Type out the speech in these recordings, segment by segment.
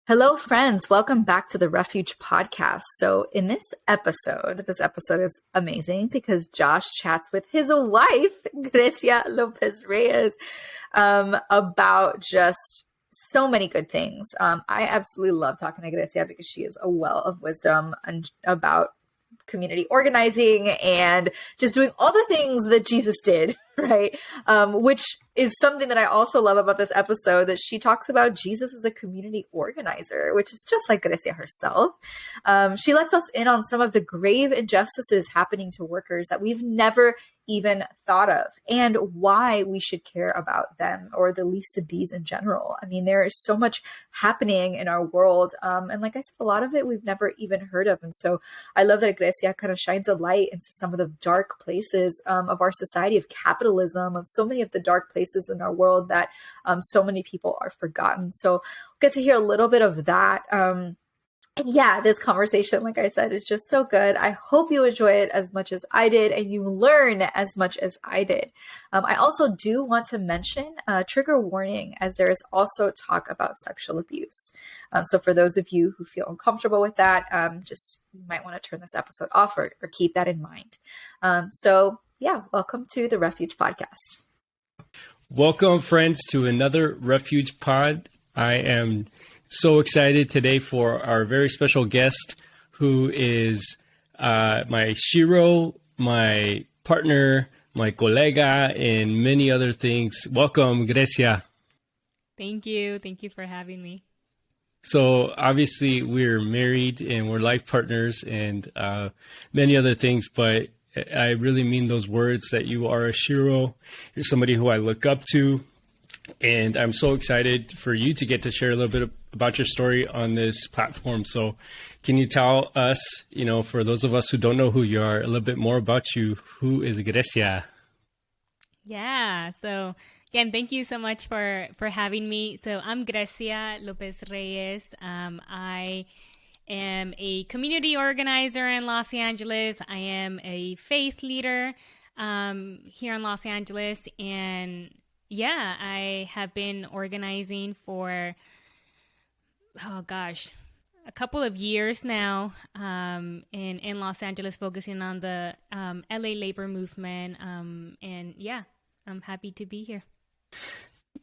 Hello, friends. Welcome back to the Refuge Podcast. So, in this episode is amazing because Josh chats with his wife, Grecia Lopez-Reyes, about just so many good things. I absolutely love talking to Grecia because she is a well of wisdom and about community organizing and just doing all the things that Jesus did, right? Which is something that I also love about this episode, that she talks about Jesus as a community organizer, which is just like Grecia herself. She lets us in on some of the grave injustices happening to workers that we've never even thought of, and why we should care about them, or the least of these in general. I mean, there is so much happening in our world. And like I said, a lot of it we've never even heard of. And so I love that Grecia kind of shines a light into some of the dark places of our society, of capitalism, of so many of the dark places in our world that so many people are forgotten. So we'll get to hear a little bit of that. And yeah, this conversation, like I said, is just so good. I hope you enjoy it as much as I did and you learn as much as I did. I also do want to mention trigger warning, as there is also talk about sexual abuse. So for those of you who feel uncomfortable with that, just you might want to turn this episode off or keep that in mind. So yeah, welcome to the Refuge Podcast. Welcome, friends, to another Refuge Pod. I am so excited today for our very special guest, who is my shiro, my partner, my colega, and many other things. Welcome, Grecia. Thank you. Thank you for having me. So obviously we're married and we're life partners and many other things, but I really mean those words, that you are a shiro. You're somebody who I look up to. And I'm so excited for you to get to share a little bit about your story on this platform. So can you tell us, for those of us who don't know who you are, a little bit more about you? Who is Grecia? Yeah. So again, thank you so much for having me. So I'm Grecia Lopez-Reyes. I am a community organizer in Los Angeles. I am a faith leader here in Los Angeles. And yeah, I have been organizing for, a couple of years now in Los Angeles, focusing on the LA labor movement. And yeah, I'm happy to be here.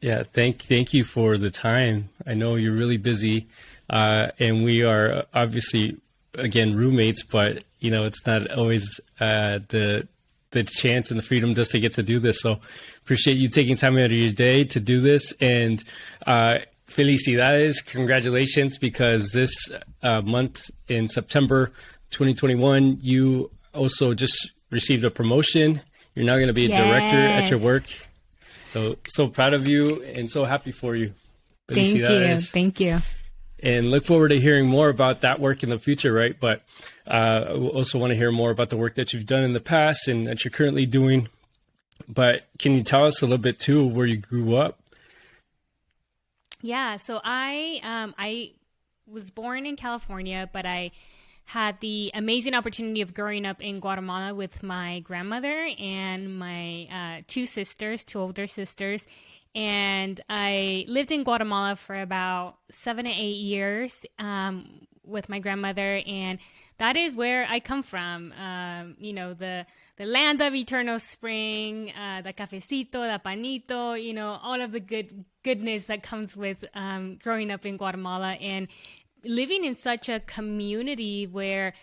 Yeah, thank you for the time. I know you're really busy, and we are obviously, again, roommates, but, it's not always the chance and the freedom just to get to do this. So appreciate you taking time out of your day to do this. And felicidades, congratulations, because this month in September 2021, you also just received a promotion. You're now going to be a director at your work. So proud of you and so happy for you. Felicidades. Thank you. And look forward to hearing more about that work in the future, right? But I also want to hear more about the work that you've done in the past and that you're currently doing. But can you tell us a little bit, too, where you grew up? Yeah, so I was born in California, but I had the amazing opportunity of growing up in Guatemala with my grandmother and my two older sisters. And I lived in Guatemala for about 7 to 8 years with my grandmother, and that is where I come from. The land of eternal spring, the cafecito, the panito, all of the goodness that comes with growing up in Guatemala and living in such a community where,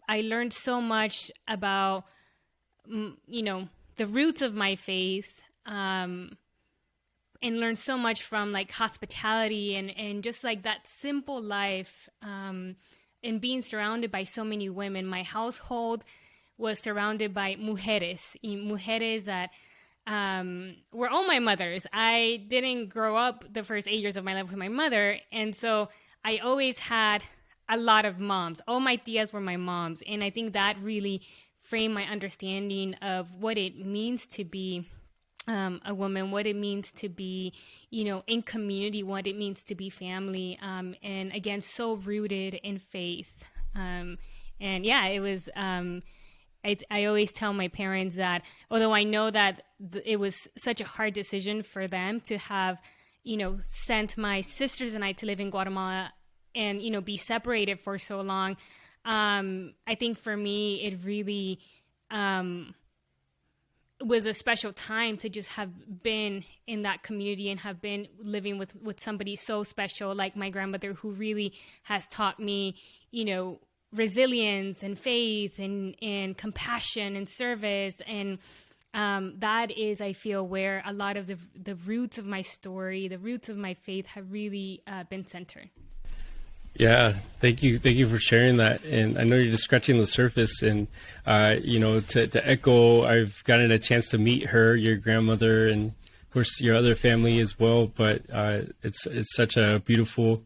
I learned so much about, the roots of my faith. And learn so much from like hospitality and just like that simple life, and being surrounded by so many women. My household was surrounded by mujeres that were all my mothers. I didn't grow up the first 8 years of my life with my mother, and so I always had a lot of moms. All my tias were my moms, and I think that really framed my understanding of what it means to be a woman, what it means to be, in community, what it means to be family, and again, so rooted in faith. And yeah, it was, I always tell my parents that although I know that it was such a hard decision for them to have, sent my sisters and I to live in Guatemala and, be separated for so long. I think for me, it really was a special time to just have been in that community and have been living with somebody so special like my grandmother, who really has taught me, resilience and faith and compassion and service. And that is, I feel, where a lot of the roots of my story, the roots of my faith have really been centered. Yeah, thank you for sharing that. And I know you're just scratching the surface. And to echo, I've gotten a chance to meet her, your grandmother, and of course your other family as well. But it's such a beautiful,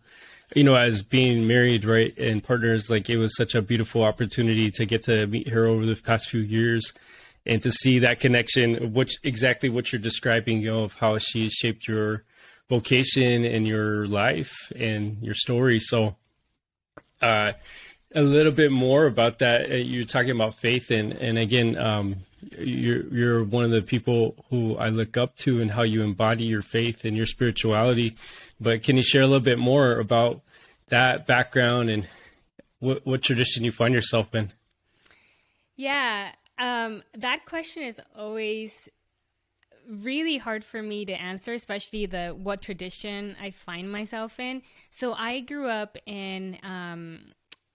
as being married, right, and partners, like it was such a beautiful opportunity to get to meet her over the past few years, and to see that connection, exactly what you're describing, of how she shaped your vocation and your life and your story. So a little bit more about that. You're talking about faith, and again, you're one of the people who I look up to and how you embody your faith and your spirituality. But can you share a little bit more about that background and what tradition you find yourself in? Yeah, that question is always really hard for me to answer, especially what tradition I find myself in. So I grew up in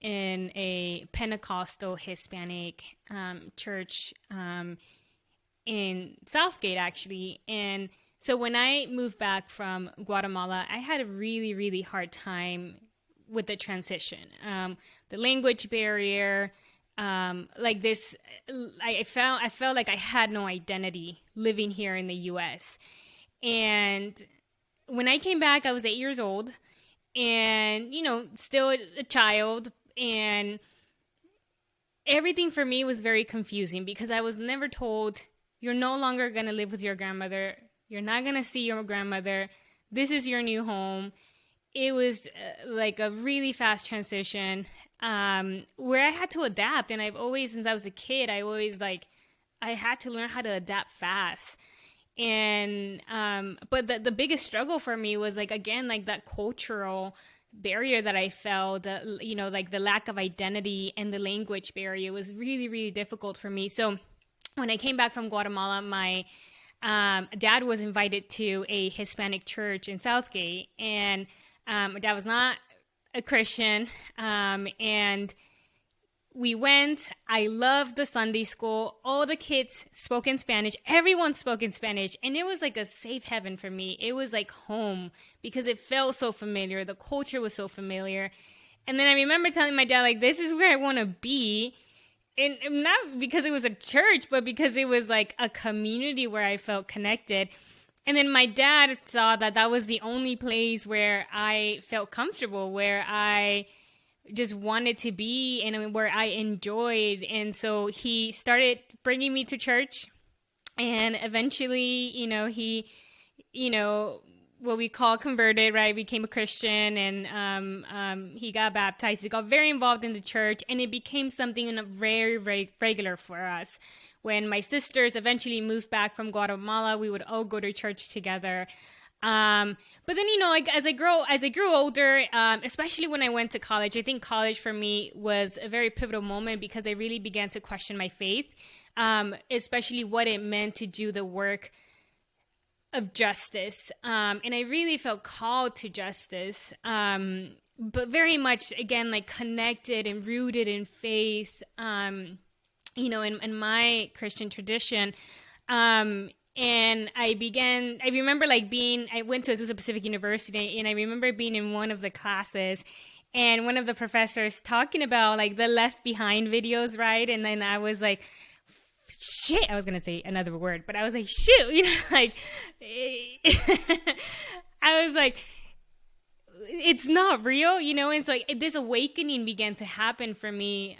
a Pentecostal Hispanic church in Southgate, actually. And so when I moved back from Guatemala, I had a really, really hard time with the transition. The language barrier, like this, I felt like I had no identity living here in the U.S. And when I came back, I was 8 years old and, still a child. And everything for me was very confusing because I was never told, you're no longer going to live with your grandmother. You're not going to see your grandmother. This is your new home. It was like a really fast transition where I had to adapt. And I've always, since I was a kid, I had to learn how to adapt fast. And but the biggest struggle for me was that cultural barrier that I felt, the lack of identity, and the language barrier was really, really difficult for me. So when I came back from Guatemala, my dad was invited to a Hispanic church in Southgate, and my dad was not a Christian, and we went. I loved the Sunday school. All the kids spoke in Spanish. Everyone spoke in Spanish. And it was like a safe heaven for me. It was like home because it felt so familiar. The culture was so familiar. And then I remember telling my dad, this is where I want to be. And not because it was a church, but because it was like a community where I felt connected. And then my dad saw that was the only place where I felt comfortable, where I just wanted to be and where I enjoyed. And so he started bringing me to church, and eventually, he, what we call converted, right? Became a Christian, and he got baptized. He got very involved in the church, and it became something very, very regular for us. When my sisters eventually moved back from Guatemala, we would all go to church together. But then, as I grew older, especially when I went to college, I think college for me was a very pivotal moment because I really began to question my faith, especially what it meant to do the work of justice. And I really felt called to justice, but very much, again, connected and rooted in faith, in my Christian tradition. And I remember I went to Azusa Pacific University, and I remember being in one of the classes and one of the professors talking about the Left Behind videos, right? And then I was like, shit, I was going to say another word, but I was like, shoot, I was like, it's not real, and so this awakening began to happen for me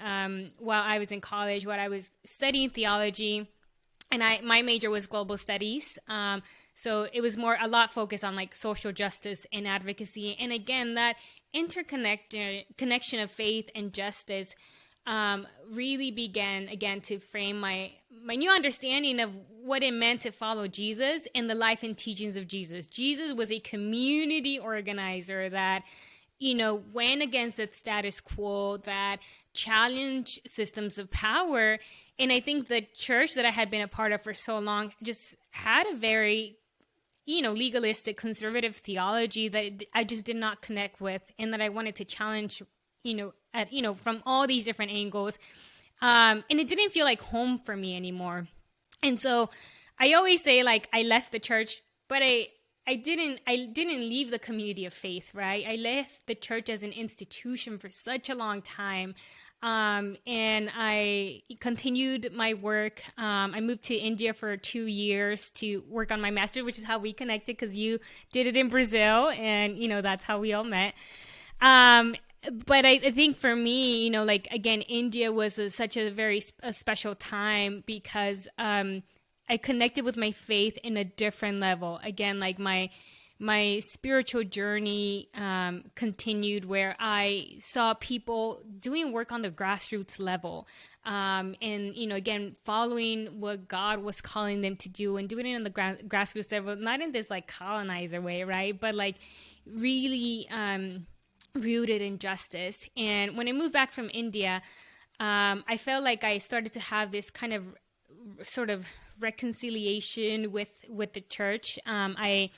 while I was in college, while I was studying theology. And my major was global studies. So it was a lot focused on social justice and advocacy. And again, that connection of faith and justice really began again to frame my new understanding of what it meant to follow Jesus and the life and teachings of Jesus. Jesus was a community organizer that, went against the status quo, that challenged systems of power. And I think the church that I had been a part of for so long just had a very, legalistic, conservative theology that I just did not connect with, and that I wanted to challenge, from all these different angles. And it didn't feel like home for me anymore. And so I always say, like, I left the church, but I didn't leave the community of faith, right? I left the church as an institution for such a long time. And I continued my work. I moved to India for 2 years to work on my master's, which is how we connected, because you did it in Brazil, and, that's how we all met. But I think for me, again, India was such a very special time because I connected with my faith in a different level. Again, like my spiritual journey continued, where I saw people doing work on the grassroots level. And, again, following what God was calling them to do and doing it on the grassroots level, not in this like colonizer way, right? But like really rooted in justice. And when I moved back from India, I felt like I started to have this kind of sort of reconciliation with the church. I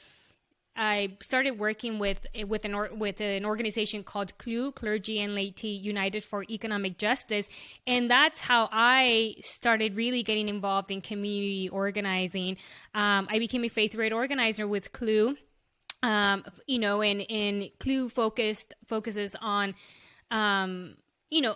started working with an organization called CLU, Clergy and Laity United for Economic Justice, and that's how I started really getting involved in community organizing. I became a faith-led organizer with CLU, and CLU focuses on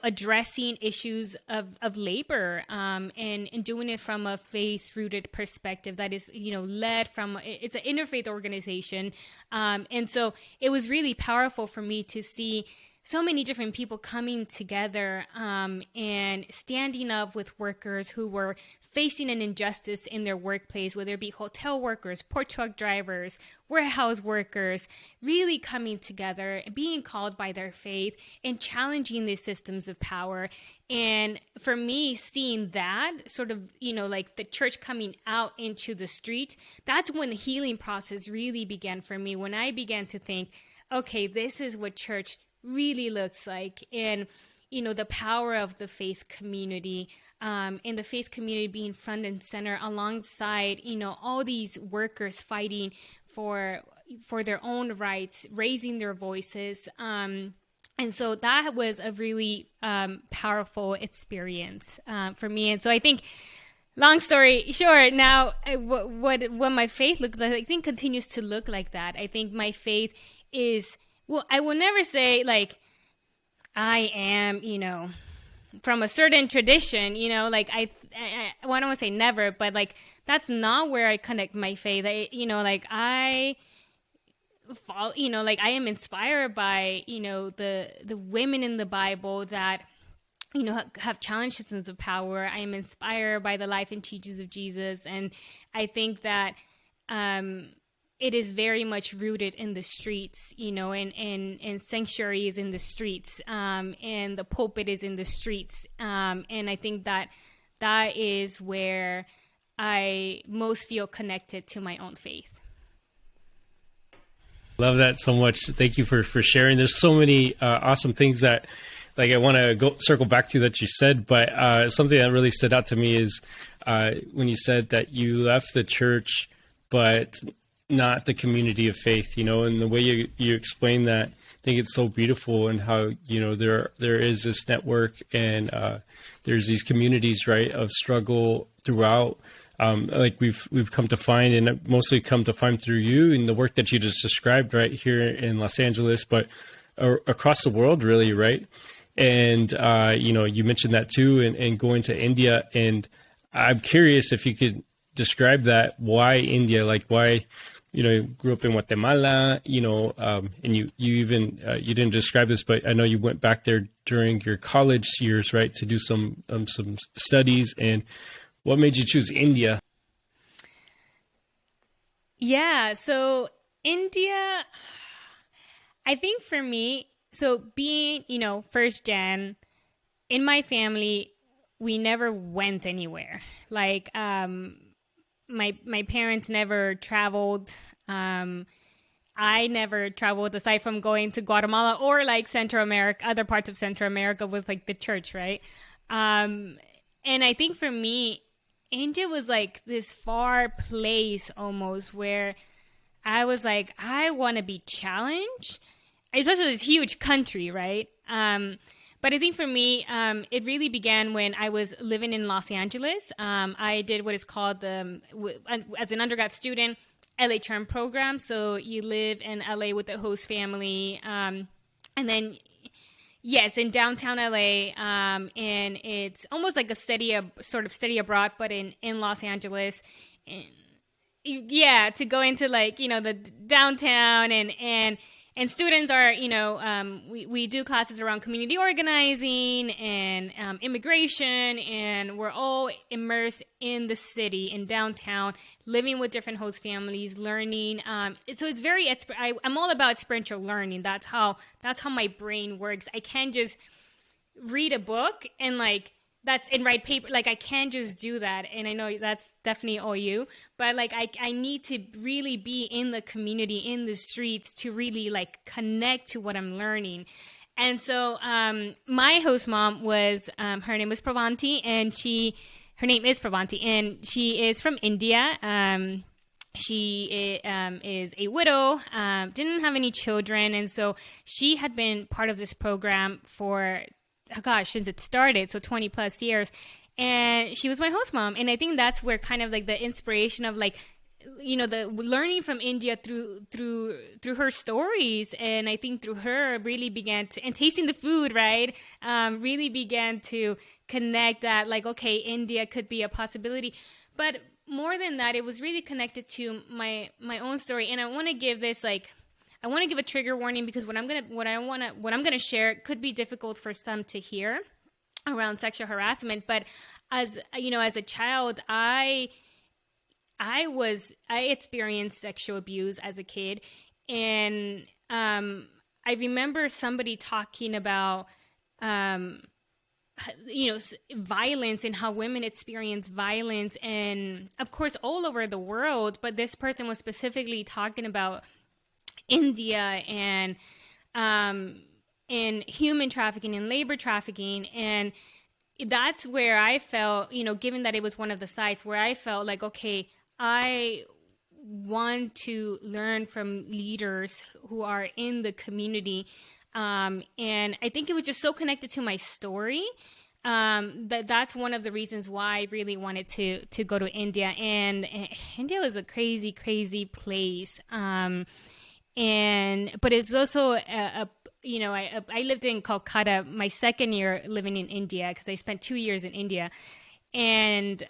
addressing issues of labor, and doing it from a faith-rooted perspective that is, led from, it's an interfaith organization. And so it was really powerful for me to see so many different people coming together, and standing up with workers who were facing an injustice in their workplace, whether it be hotel workers, port truck drivers, warehouse workers, really coming together, being called by their faith and challenging these systems of power. And for me, seeing that sort of, like the church coming out into the streets, that's when the healing process really began for me, when I began to think, okay, this is what church really looks like. And, the power of the faith community, and the faith community being front and center alongside, all these workers fighting for their own rights, raising their voices. And so that was a really powerful experience for me. And so I think, long story short, now what my faith looks like, I think continues to look like that. I think my faith is, well, I will never say like I am, from a certain tradition, like I don't want to say never, but like that's not where I connect my faith. I fall, like I am inspired by, the women in the Bible that, have challenged systems of power. I am inspired by the life and teachings of Jesus. And I think that it is very much rooted in the streets, and sanctuary is in the streets, and the pulpit is in the streets. And I think that is where I most feel connected to my own faith. Love that so much. Thank you for sharing. There's so many awesome things that, like, I want to circle back to that you said, but something that really stood out to me is when you said that you left the church, but not the community of faith, and the way you explain that, I think it's so beautiful, and how, there is this network, and there's these communities, right, of struggle throughout, like we've come to find, and mostly come to find through you and the work that you just described right here in Los Angeles, but across the world, really, right? And, you mentioned that too, and going to India, and I'm curious if you could describe that. Why India? Like, why, you grew up in Guatemala, and you even, you didn't describe this, but I know you went back there during your college years, right, to do some studies. And what made you choose India? Yeah. So India, I think for me, so being, first gen, in my family, we never went anywhere. Like, my parents never traveled. I never traveled aside from going to Guatemala or like Central America, other parts of Central America with like the church, right? And I think for me, India was like this far place almost where I was like, I want to be challenged. It's also this huge country, right? But I think for me, it really began when I was living in Los Angeles. I did what is called, as an undergrad student, LA term program. So you live in LA with the host family. And then, yes, in downtown LA. And it's almost like a study abroad, but in Los Angeles. And, yeah, to go into like, the downtown and students are, we do classes around community organizing and immigration, and we're all immersed in the city, in downtown, living with different host families, learning. So it's very, I'm all about experiential learning. That's how my brain works. I can't just read a book and write paper. Like I can't just do that. And I know that's definitely all you, but like I need to really be in the community, in the streets to really like connect to what I'm learning. And so my host mom was, her name was Pravanti, and her name is Pravanti, and she is from India. She is a widow, didn't have any children. And so she had been part of this program for since it started, so 20 plus years. And she was my host mom. And I think that's where kind of like the inspiration of like, the learning from India through her stories. And I think through her really began to, and tasting the food, right? Really began to connect that like, okay, India could be a possibility. But more than that, it was really connected to my own story. And I want to give this I want to give a trigger warning because what I'm gonna share could be difficult for some to hear around sexual harassment. But as a child, I experienced sexual abuse as a kid, and I remember somebody talking about violence and how women experience violence, and of course all over the world. But this person was specifically talking about India and human trafficking and labor trafficking. And that's where I felt, given that it was one of the sites where I felt like, okay, I want to learn from leaders who are in the community. And I think it was just so connected to my story. That's one of the reasons why I really wanted to go to India. And India was a crazy, crazy place. But it's also I lived in Kolkata my second year living in India because I spent 2 years in India, and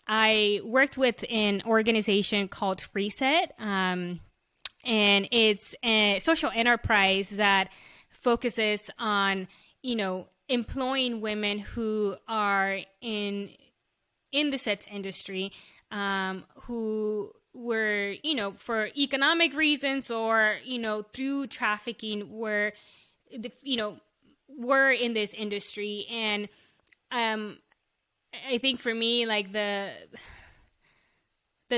I worked with an organization called Free Set, and it's a social enterprise that focuses on employing women who are in the sex industry, who were, for economic reasons or, through trafficking were in this industry. And I think for me, like the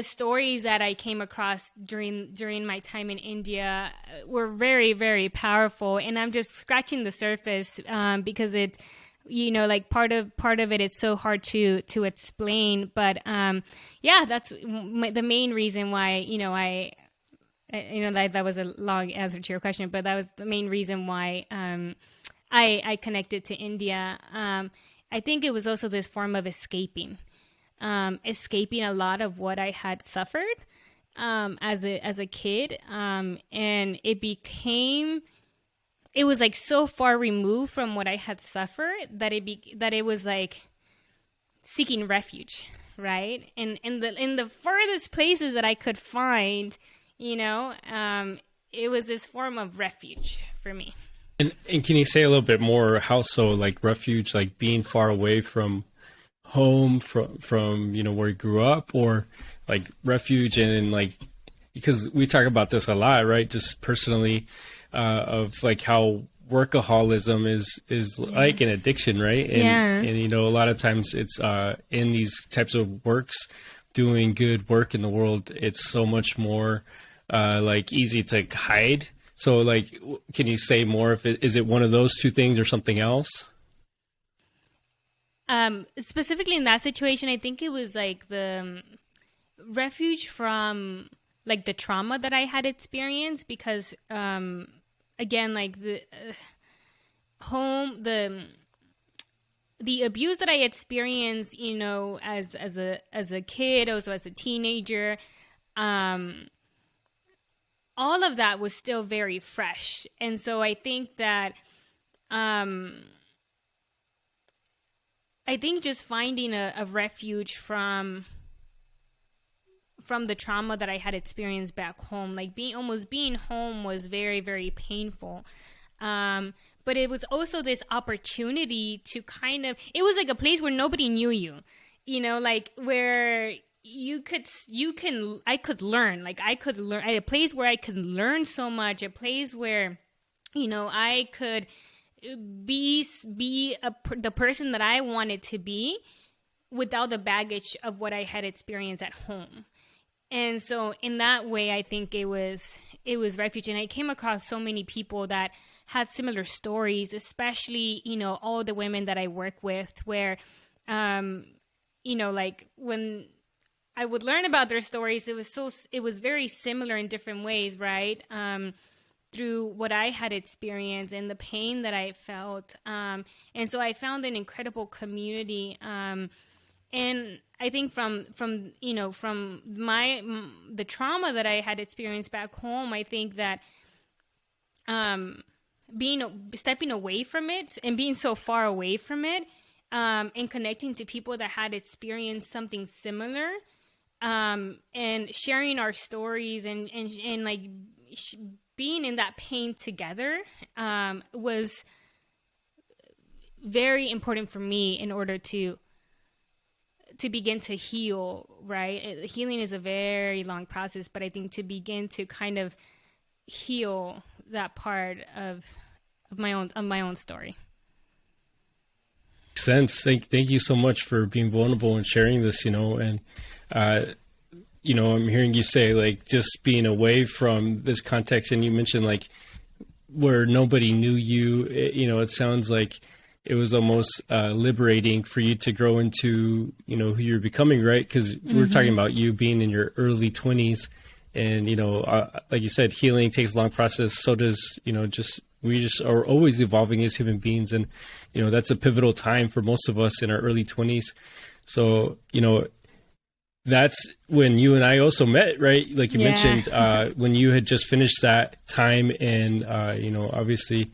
stories that I came across during my time in India were very, very powerful. And I'm just scratching the surface because it, part of it is so hard to explain. But that's the main reason why, that was a long answer to your question, but that was the main reason why I connected to India. I think it was also this form of escaping a lot of what I had suffered as a kid, and it was like so far removed from what I had suffered that it was like seeking refuge, right? And in the furthest places that I could find, it was this form of refuge for me. And can you say a little bit more how so, like refuge, like being far away from home, from where you grew up, or like refuge and like, because we talk about this a lot, right? Just personally, of like how workaholism is like an addiction, right? And a lot of times it's in these types of works, doing good work in the world, it's so much more like easy to hide. So like, can you say more if is it one of those two things or something else? Specifically in that situation, I think it was like the refuge from like the trauma that I had experienced, because again, like the home, the abuse that I experienced, you know, as a kid, also as a teenager, all of that was still very fresh. And so I think that I think just finding a refuge from the trauma that I had experienced back home, like being home was very, very painful. But it was also this opportunity to it was like a place where nobody knew you, you know, like where I could learn, a place where I could learn so much, a place where, you know, I could be the person that I wanted to be without the baggage of what I had experienced at home. And so in that way, I think it was refuge. And I came across so many people that had similar stories, especially, you know, all the women that I work with, where, you know, like when I would learn about their stories, it was very similar in different ways, right? Through what I had experienced and the pain that I felt. And so I found an incredible community. And I think from you know, from the trauma that I had experienced back home, I think that stepping away from it and being so far away from it, and connecting to people that had experienced something similar, and sharing our stories and like being in that pain together, was very important for me in order to begin to heal, right? Healing is a very long process, but I think to begin to kind of heal that part of my own story. Makes sense. Thank you so much for being vulnerable and sharing this, you know, and you know, I'm hearing you say like just being away from this context, and you mentioned like where nobody knew you, you know, it sounds like it was almost liberating for you to grow into, you know, who you're becoming, right? Because we're talking about you being in your early 20s, and, you know, like you said, healing takes a long process. So does, you know, we just are always evolving as human beings. And, you know, that's a pivotal time for most of us in our early 20s. So, you know, that's when you and I also met, right? Like you mentioned, when you had just finished that time, and, you know, obviously,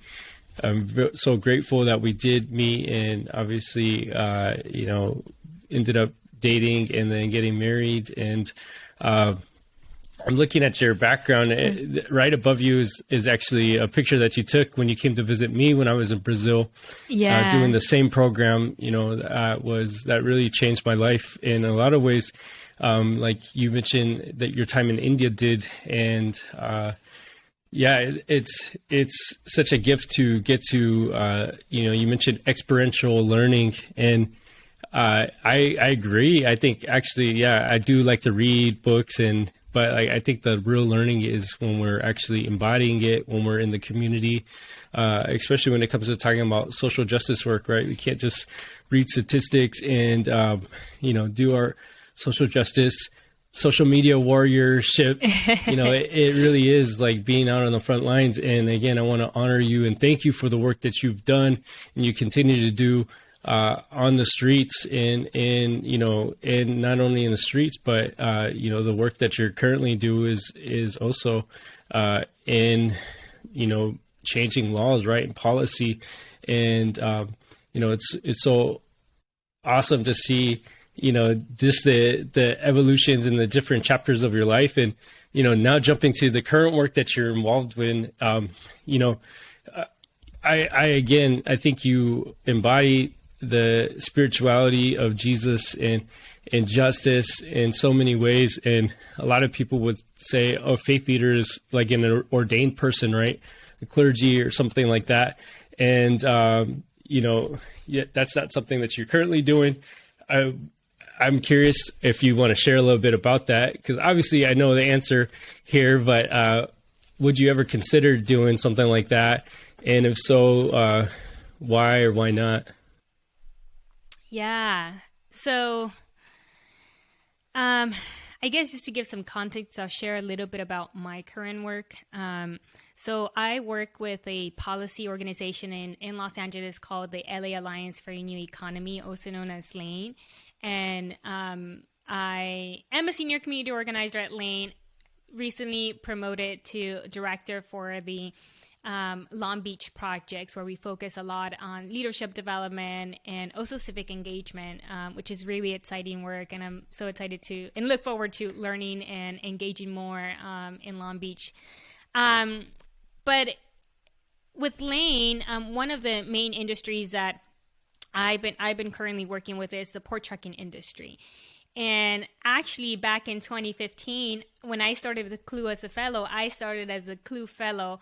I'm so grateful that we did meet, and obviously, you know, ended up dating and then getting married. And I'm looking at your background. Right above you is actually a picture that you took when you came to visit me when I was in Brazil, doing the same program. You know, that really changed my life in a lot of ways. Like you mentioned that your time in India did, and yeah, it's such a gift to get to, you know, you mentioned experiential learning, and I agree. I think actually, yeah, I do like to read books, but I think the real learning is when we're actually embodying it, when we're in the community, especially when it comes to talking about social justice work, right? We can't just read statistics and, you know, do our social justice social media warriorship. You know, it really is like being out on the front lines. And again, I want to honor you and thank you for the work that you've done and you continue to do on the streets, and you know, and not only in the streets, but you know, the work that you're currently do is also in, you know, changing laws, right, and policy. And you know, it's so awesome to see, you know, just the evolutions in the different chapters of your life. And, you know, now jumping to the current work that you're involved in, you know, I think you embody the spirituality of Jesus and justice in so many ways. And a lot of people would say, oh, faith leader is like an ordained person, right? The clergy or something like that. And, you know, yeah, that's not something that you're currently doing. I'm curious if you want to share a little bit about that, because obviously I know the answer here, but would you ever consider doing something like that? And if so, why or why not? Yeah. So, I guess just to give some context, I'll share a little bit about my current work. So I work with a policy organization in Los Angeles called the LA Alliance for a New Economy, also known as LANE. And I am a senior community organizer at LANE, recently promoted to director for the Long Beach projects, where we focus a lot on leadership development and also civic engagement, which is really exciting work. And I'm so excited to and look forward to learning and engaging more in Long Beach. But with Lane, one of the main industries that I've been currently working with is the port trucking industry. And actually, back in 2015, when I started with Clue as a fellow, I started as a Clue fellow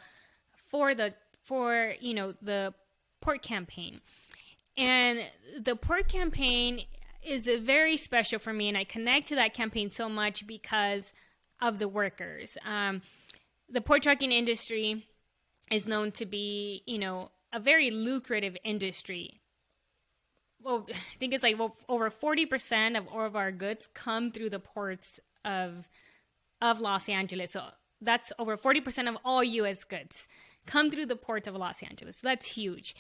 for the port campaign. And the port campaign is very special for me, and I connect to that campaign so much because of the workers. The port trucking industry is known to be, a very lucrative industry. Well, I think it's over 40% of all of our goods come through the ports of Los Angeles. So that's over 40% of all U.S. goods come through the port of Los Angeles. So that's huge.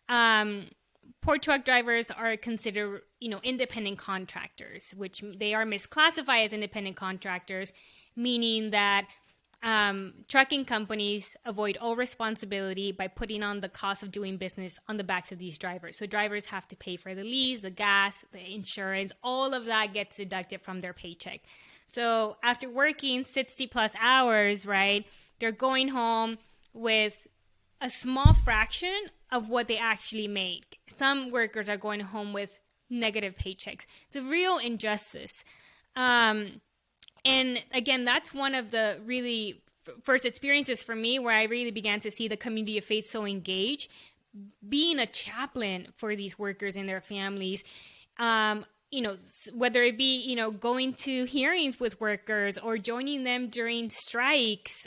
Port truck drivers are considered, independent contractors, which they are misclassified as independent contractors, meaning that trucking companies avoid all responsibility by putting on the cost of doing business on the backs of these drivers. So drivers have to pay for the lease, the gas, the insurance, all of that gets deducted from their paycheck. So after working 60 plus hours, right, they're going home with a small fraction of what they actually make. Some workers are going home with negative paychecks. It's a real injustice. And again, that's one of the really first experiences for me where I really began to see the community of faith so engaged, being a chaplain for these workers and their families. Whether it be, going to hearings with workers or joining them during strikes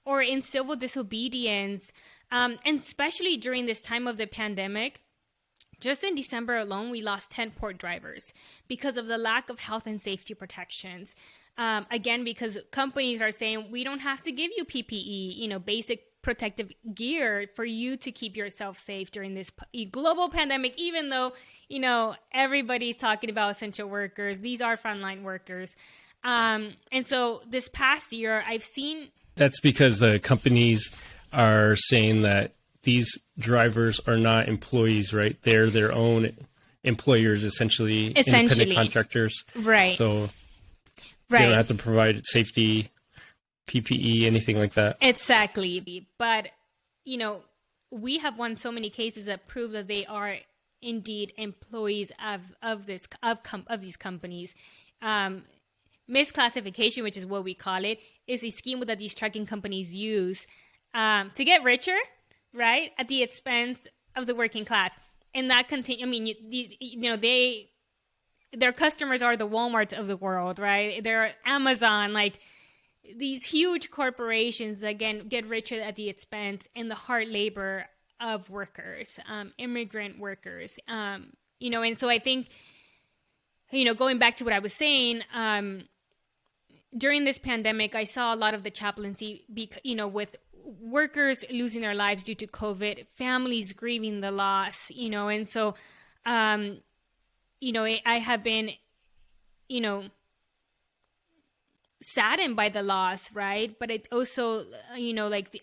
or in civil disobedience. And especially during this time of the pandemic, just in December alone, we lost 10 port drivers because of the lack of health and safety protections. Again, because companies are saying, we don't have to give you PPE, basic protective gear for you to keep yourself safe during this global pandemic, even though, everybody's talking about essential workers. These are frontline workers. And so this past year, I've seen... That's because the companies are saying that these drivers are not employees, right? They're their own employers, essentially. Independent contractors. Right. So they don't have to provide safety, PPE, anything like that. Exactly. But, we have won so many cases that prove that they are indeed employees of these companies. Misclassification, which is what we call it, is a scheme that these trucking companies use to get richer, right, at the expense of the working class. And that their customers are the Walmarts of the world, right? They're Amazon, like these huge corporations, again, get richer at the expense and the hard labor of workers, immigrant workers, and so I think, going back to what I was saying, during this pandemic, I saw a lot of the chaplaincy, with workers losing their lives due to COVID, families grieving the loss, and so, I have been, saddened by the loss, right? But it also,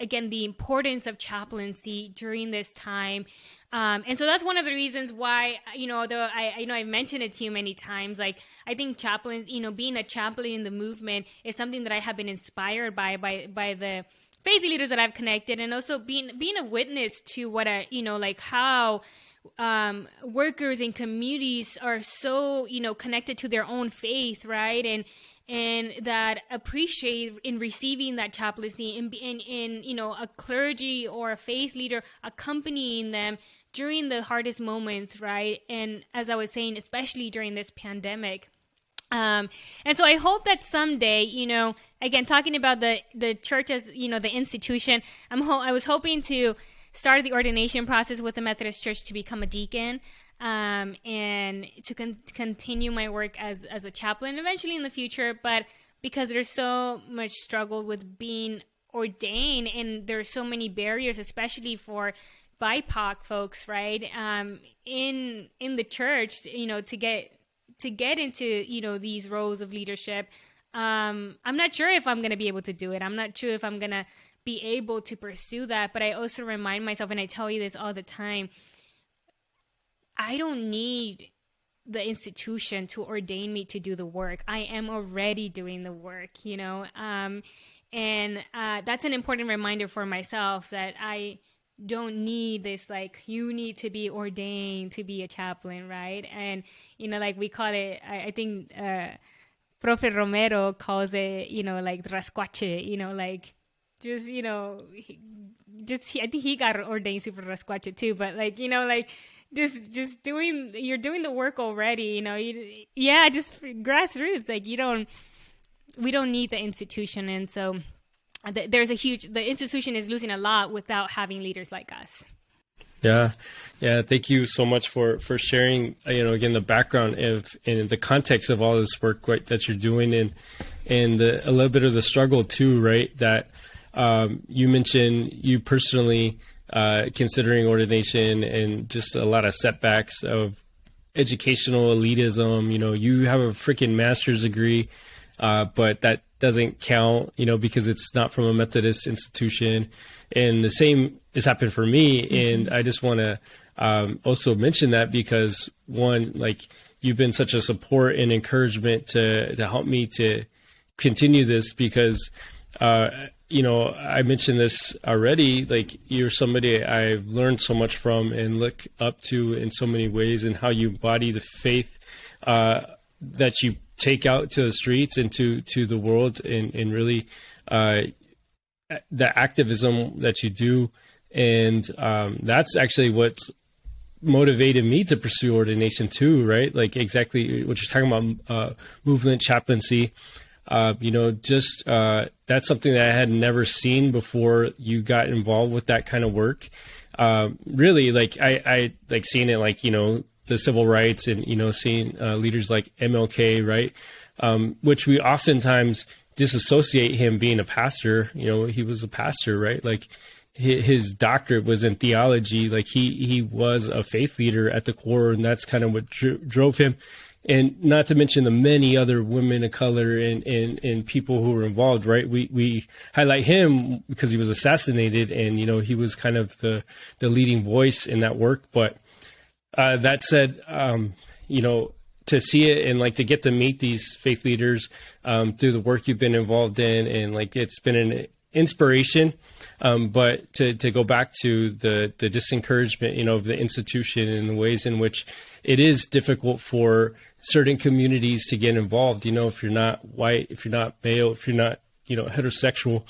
again, the importance of chaplaincy during this time. And so that's one of the reasons why, although I've mentioned it to you many times, like, I think chaplains, being a chaplain in the movement is something that I have been inspired by the faith leaders that I've connected, and also being a witness to what how workers in communities are so, connected to their own faith, right? and that appreciate in receiving that chaplaincy, in you know, a clergy or a faith leader accompanying them during the hardest moments, right? And as I was saying, especially during this pandemic. And so I hope that someday, you know, again, talking about the church as, you know, the institution, I was hoping to start the ordination process with the Methodist Church to become a deacon, and to continue my work as a chaplain eventually in the future. But because there's so much struggle with being ordained, and there's so many barriers, especially for BIPOC folks, right? In the church, you know, to get into, you know, these roles of leadership, I'm not sure if I'm going to be able to do it. I'm not sure if I'm going to be able to pursue that. But I also remind myself, and I tell you this all the time, I don't need the institution to ordain me to do the work. I am already doing the work, you know? And that's an important reminder for myself, that I don't need this, like, you need to be ordained to be a chaplain, right? And, you know, like we call it, I think Profe Romero calls it, you know, like rascuache, you know, like just, you know, I think he got ordained super rascuache too, but like, you know, like just doing, you're doing the work already, you know, just grassroots, like we don't need the institution. And so the institution is losing a lot without having leaders like us. Yeah. Thank you so much for sharing, you know, again, the background and the context of all this work, right, that you're doing, and a little bit of the struggle too, right? That you mentioned you personally considering ordination, and just a lot of setbacks of educational elitism. You know, you have a freaking master's degree, but that doesn't count, you know, because it's not from a Methodist institution. And the same has happened for me. And I just want to also mention that because, one, like, you've been such a support and encouragement to help me to continue this, because, you know, I mentioned this already, like, you're somebody I've learned so much from and look up to in so many ways, and how you embody the faith that you take out to the streets and to the world, and really the activism that you do. And that's actually what's motivated me to pursue ordination too, right? Like exactly what you're talking about, movement chaplaincy. You know, just that's something that I had never seen before you got involved with that kind of work. Really, like I like seeing it, like, you know, the civil rights, and, you know, seeing leaders like MLK, right? Which we oftentimes disassociate him being a pastor. You know, he was a pastor, right? Like his doctorate was in theology. Like he was a faith leader at the core, and that's kind of what drove him. And not to mention the many other women of color and people who were involved, right? We highlight him because he was assassinated, and, you know, he was kind of the leading voice in that work. But that said, you know, to see it and like to get to meet these faith leaders through the work you've been involved in, and like it's been an inspiration. But to go back to the disencouragement, you know, of the institution, and the ways in which it is difficult for certain communities to get involved. You know, if you're not white, if you're not male, if you're not, you know, heterosexual,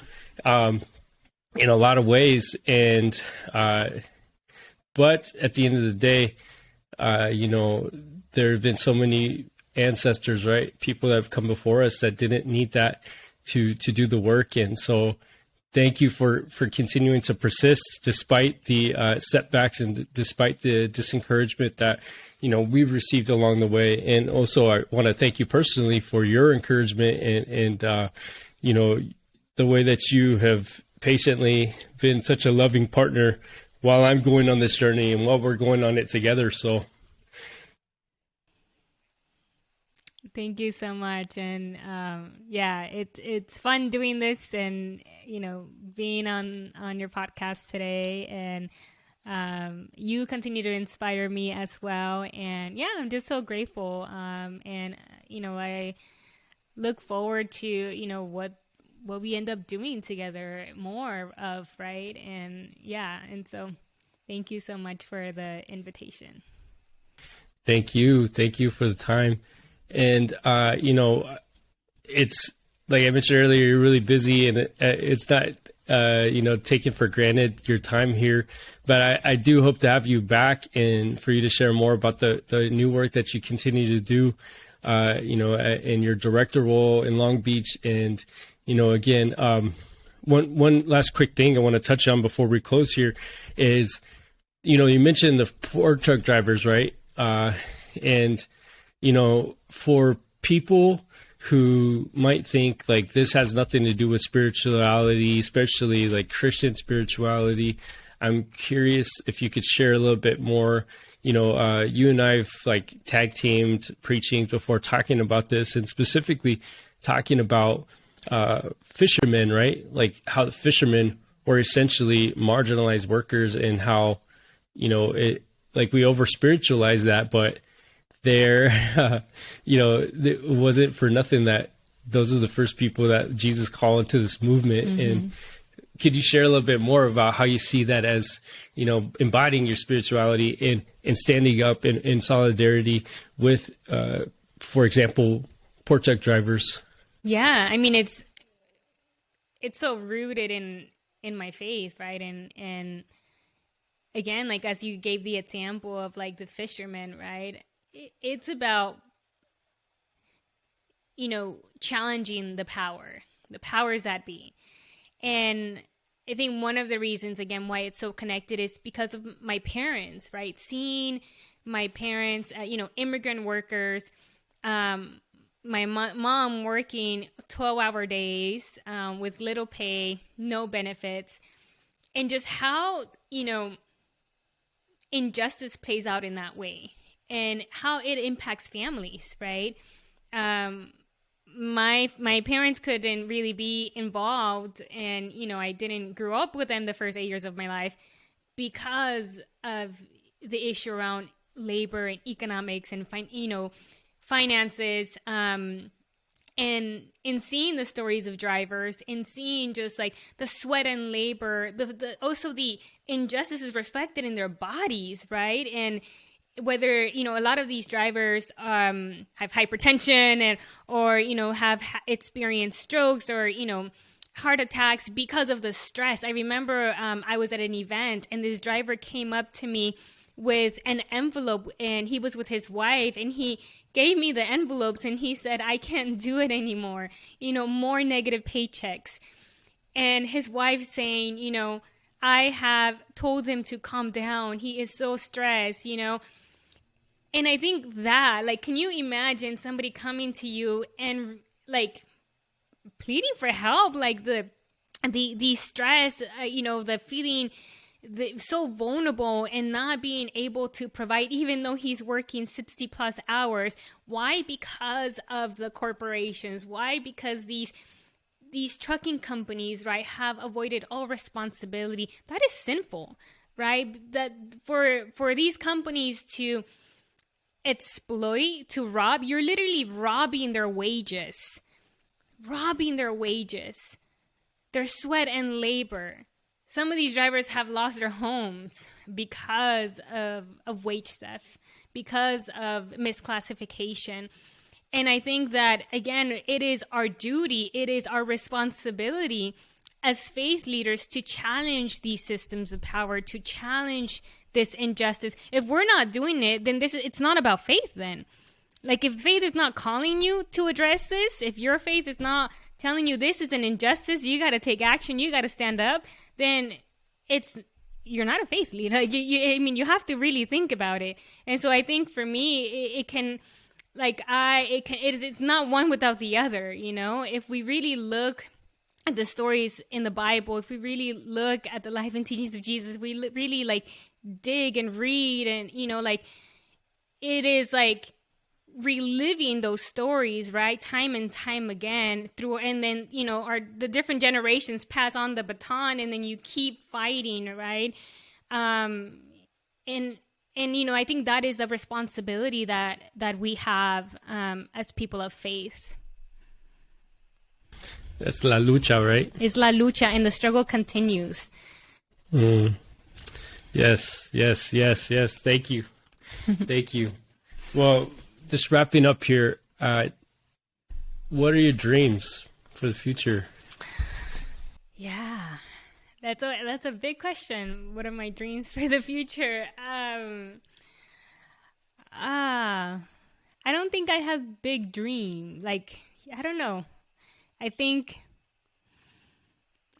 in a lot of ways. And but at the end of the day, you know, there have been so many ancestors, right? People that have come before us that didn't need that to do the work. And so thank you for continuing to persist despite the setbacks, and despite the disencouragement that, you know, we've received along the way. And also I want to thank you personally for your encouragement and you know, the way that you have patiently been such a loving partner while I'm going on this journey and while we're going on it together. So thank you so much. And yeah, it's fun doing this, and, you know, being on your podcast today. And you continue to inspire me as well. And yeah, I'm just so grateful. And, you know, I look forward to, you know, what we end up doing together more of, right? And yeah, and so thank you so much for the invitation. Thank you for the time. And, you know, it's like I mentioned earlier, you're really busy, and it's not, taken for granted your time here. But I do hope to have you back and for you to share more about the new work that you continue to do, in your director role in Long Beach. And, again, one last quick thing I want to touch on before we close here is, you mentioned the port truck drivers, right? And, for people who might think like this has nothing to do with spirituality, especially like Christian spirituality, I'm curious if you could share a little bit more. You and I've like tag teamed preaching before talking about this, and specifically talking about fishermen, right? Like how the fishermen were essentially marginalized workers, and how, it like we over spiritualize that, but there, it wasn't for nothing that those are the first people that Jesus called into this movement. Mm-hmm. And could you share a little bit more about how you see that as, embodying your spirituality and standing up in solidarity with, for example, port truck drivers? Yeah, I mean, it's so rooted in my faith, right? And again, like as you gave the example of like the fishermen, right? It's about, challenging the powers that be. And I think one of the reasons, again, why it's so connected is because of my parents, right? Seeing my parents, immigrant workers, my mom working 12-hour days with little pay, no benefits, and just how, injustice plays out in that way, and how it impacts families, right? My parents couldn't really be involved, and, I didn't grow up with them the first 8 years of my life because of the issue around labor and economics and, finances. And in seeing the stories of drivers, and seeing just like the sweat and labor, also the injustices reflected in their bodies, right? And whether, a lot of these drivers have hypertension or have experienced strokes or, heart attacks because of the stress. I remember I was at an event, and this driver came up to me with an envelope, and he was with his wife, and he gave me the envelopes, and he said, "I can't do it anymore, more negative paychecks." And his wife saying, "I have told him to calm down. He is so stressed, And I think that, like, can you imagine somebody coming to you and like pleading for help, like the stress, the feeling so vulnerable and not being able to provide, even though he's working 60 plus hours. Why? Because of the corporations. Why? Because these trucking companies, right, have avoided all responsibility. That is sinful, right? That for these companies to exploit, to rob, you're literally robbing their wages, their sweat and labor. Some of these drivers have lost their homes because of wage theft, because of misclassification. And I think that, again, it is our duty, it is our responsibility as faith leaders to challenge these systems of power, to challenge this injustice. If we're not doing it, then it's not about faith then. Like, if faith is not calling you to address this, if your faith is not telling you this is an injustice, you got to take action, you got to stand up, then you're not a faith leader. You have to really think about it. And so I think for me, it's not one without the other. If we really look at the stories in the Bible, if we really look at the life and teachings of Jesus, we really like dig and read, and it is like reliving those stories, right, time and time again through, and then the different generations pass on the baton, and then you keep fighting, right? And I think that is the responsibility that we have as people of faith. That's la lucha, right? It's la lucha, and the struggle continues. Yes. Thank you. Thank you. Well, just wrapping up here, what are your dreams for the future? Yeah, that's a big question. What are my dreams for the future? I don't think I have big dream. Like, I don't know. I think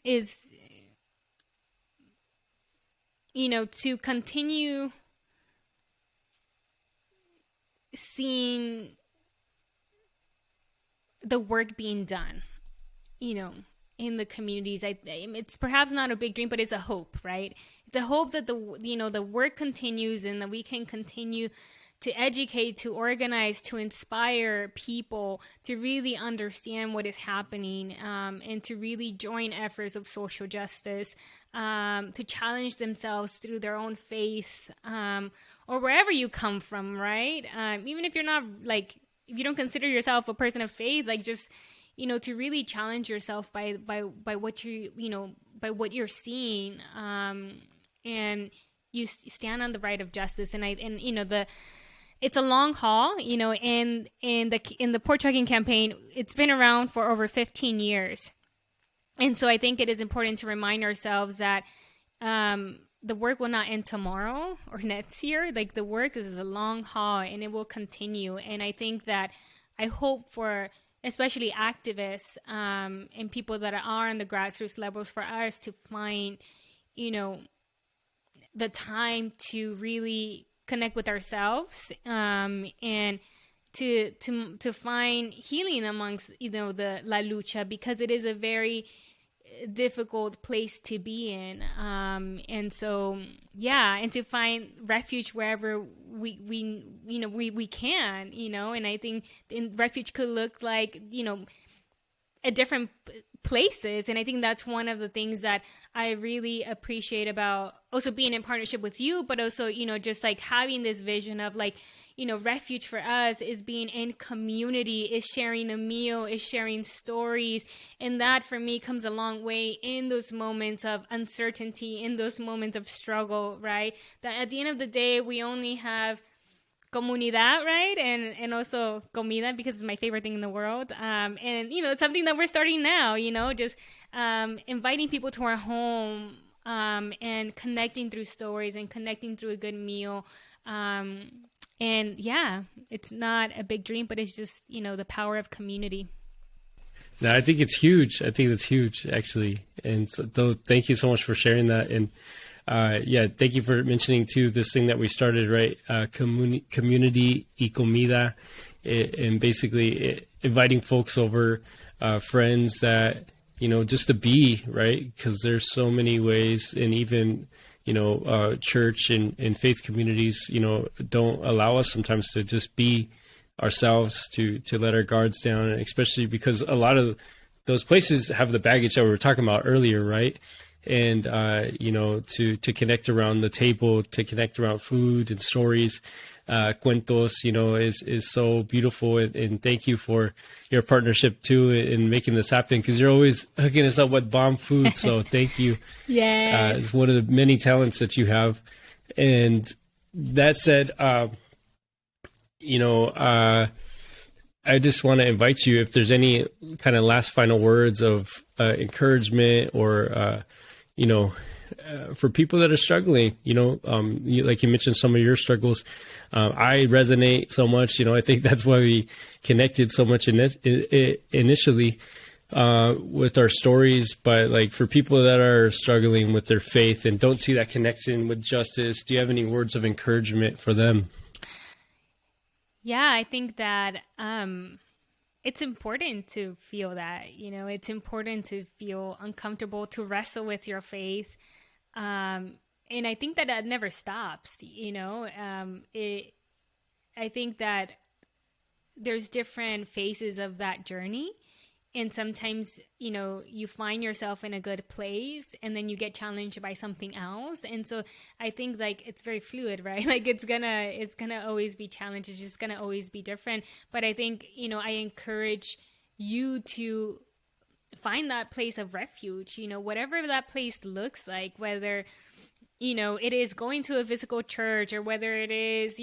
is, to continue seeing the work being done, in the communities. It's perhaps not a big dream, but it's a hope, right? It's a hope that the work continues and that we can continue to educate, to organize, to inspire people to really understand what is happening, and to really join efforts of social justice, to challenge themselves through their own faith, or wherever you come from, right? Even if you're not, like, if you don't consider yourself a person of faith, like, just, to really challenge yourself by what by what you're seeing, and you stand on the right of justice. It's a long haul, and in the port trucking campaign, it's been around for over 15 years. And so I think it is important to remind ourselves that the work will not end tomorrow or next year. Like, the work is a long haul and it will continue. And I think that I hope for especially activists, and people that are on the grassroots levels, for us to find, the time to really connect with ourselves, and to find healing amongst the La Lucha, because it is a very difficult place to be in, and so and to find refuge wherever we can, and I think refuge could look like at different places. And I think that's one of the things that I really appreciate about also being in partnership with you, but also, just like having this vision of like, refuge for us is being in community, is sharing a meal, is sharing stories. And that for me comes a long way in those moments of uncertainty, in those moments of struggle, right? That at the end of the day, we only have comunidad, right? And also comida, because it's my favorite thing in the world. And, it's something that we're starting now, just inviting people to our home, and connecting through stories and connecting through a good meal. And it's not a big dream, but it's just, the power of community. No, I think it's huge. I think it's huge, actually. And so thank you so much for sharing that. And thank you for mentioning too this thing that we started, right? Community y comida, and basically inviting folks over, friends that just to be, right? Because there's so many ways, and even church and faith communities, don't allow us sometimes to just be ourselves, to let our guards down, especially because a lot of those places have the baggage that we were talking about earlier, right? And, to connect around the table, to connect around food and stories, cuentos, is so beautiful. And thank you for your partnership too in making this happen, because you're always hooking us up with bomb food. So thank you. Yes. It's one of the many talents that you have. And that said, I just want to invite you, if there's any kind of last final words of encouragement, or for people that are struggling, like you mentioned some of your struggles. I resonate so much, I think that's why we connected so much initially with our stories. But like, for people that are struggling with their faith and don't see that connection with justice, do you have any words of encouragement for them? Yeah, I think that it's important to feel that, it's important to feel uncomfortable, to wrestle with your faith. And I think that never stops, I think that there's different phases of that journey. And sometimes, you find yourself in a good place and then you get challenged by something else. And so I think like it's very fluid, right? Like it's gonna always be challenged. It's just gonna always be different. But I think, I encourage you to find that place of refuge, whatever that place looks like, whether, it is going to a physical church, or whether it is,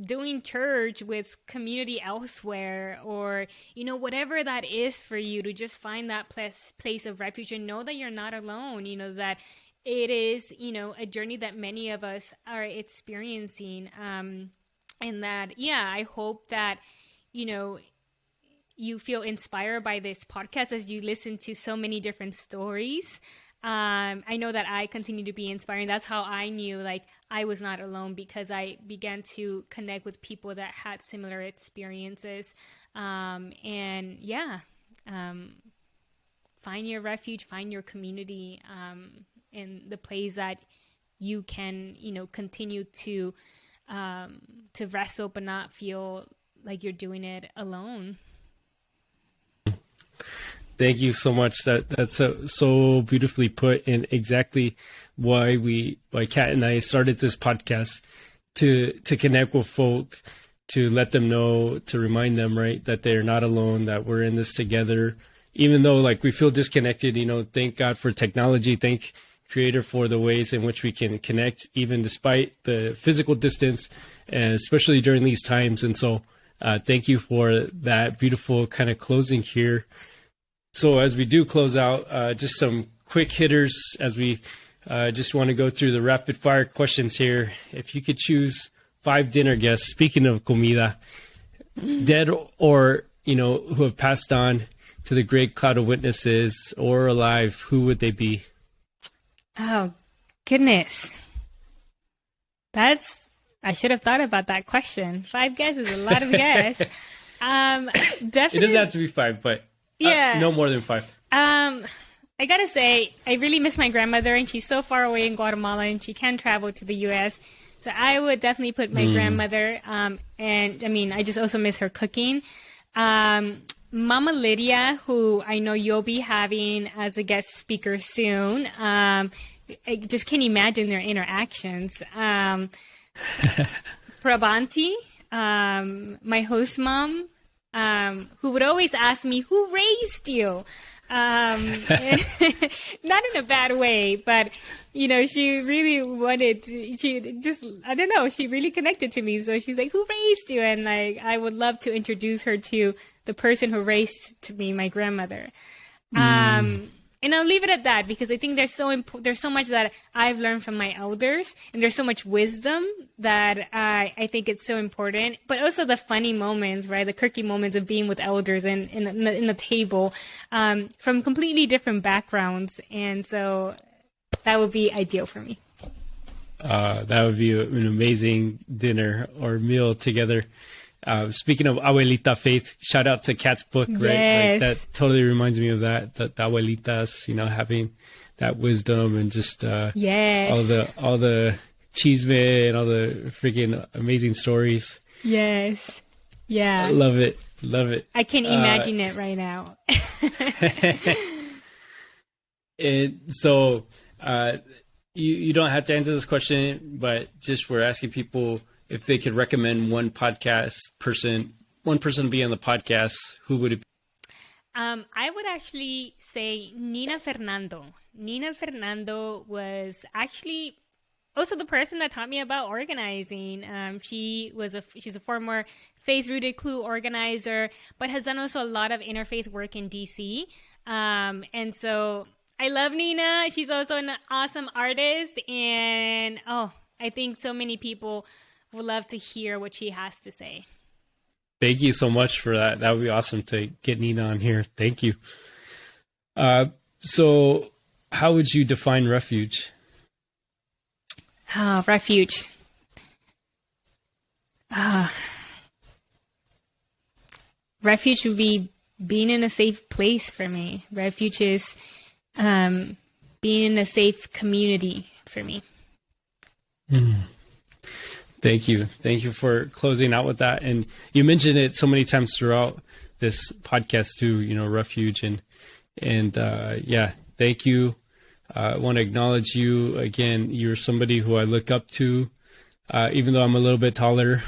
doing church with community elsewhere, or, you know, whatever that is for you, to just find that place of refuge and know that you're not alone, you know, that it is, you know, a journey that many of us are experiencing. And that, yeah, I hope that, you know, you feel inspired by this podcast as you listen to so many different stories. I know that I continue to be inspiring. That's how I knew, like, I was not alone, because I began to connect with people that had similar experiences. And yeah, find your refuge, find your community, in the place that you can, you know, continue to wrestle, but not feel like you're doing it alone. Thank you so much. That's so beautifully put, and exactly why Kat and I started this podcast, to connect with folk, to let them know, to remind them, right, that they're not alone, that we're in this together, even though like we feel disconnected. You know, thank God for technology. Thank Creator for the ways in which we can connect, even despite the physical distance, and especially during these times. And so thank you for that beautiful kind of closing here. So as we do close out, just some quick hitters as we just want to go through the rapid fire questions here. If you could choose 5 dinner guests, speaking of comida, dead or, you know, who have passed on to the great cloud of witnesses, or alive, who would they be? Oh, goodness. I should have thought about that question. 5 guests is a lot of guests. Definitely. It doesn't have to be 5, but yeah, no more than 5. I gotta say, I really miss my grandmother, and she's so far away in Guatemala, and she can't travel to the U.S. So I would definitely put my grandmother. And I mean, I just also miss her cooking. Mama Lydia, who I know you'll be having as a guest speaker soon. I just can't imagine their interactions. Prabanti, my host mom, who would always ask me, who raised you? Not in a bad way, but, you know, she really wanted to, I don't know, she really connected to me. So she's like, who raised you? And like, I would love to introduce her to the person who raised to me, my grandmother. And I'll leave it at that, because I think there's so much that I've learned from my elders, and there's so much wisdom that I think it's so important. But also the funny moments, right? The quirky moments of being with elders and in the table, from completely different backgrounds. And so that would be ideal for me. That would be an amazing dinner or meal together. Speaking of Abuelita Faith, shout out to Kat's book, right? Yes. Like, that totally reminds me of that, the abuelitas, you know, having that wisdom and just yes, all the chisme and all the freaking amazing stories. Yes. Yeah. Love it. I can imagine it right now. And so you don't have to answer this question, but just we're asking people if they could recommend one person to be on the podcast, who would it be? I would actually say Nina Fernando. Nina Fernando was actually also the person that taught me about organizing. She's a former Faith Rooted Clue organizer, but has done also a lot of interfaith work in DC. And so I love Nina. She's also an awesome artist, and I think so many people would love to hear what she has to say. Thank you so much for that. That would be awesome to get Nina on here. Thank you. So how would you define refuge? Refuge. Refuge would be being in a safe place for me. Refuge is being in a safe community for me. Thank you. Thank you for closing out with that. And you mentioned it so many times throughout this podcast too, you know, refuge and yeah, thank you. I want to acknowledge you again. You're somebody who I look up to, even though I'm a little bit taller.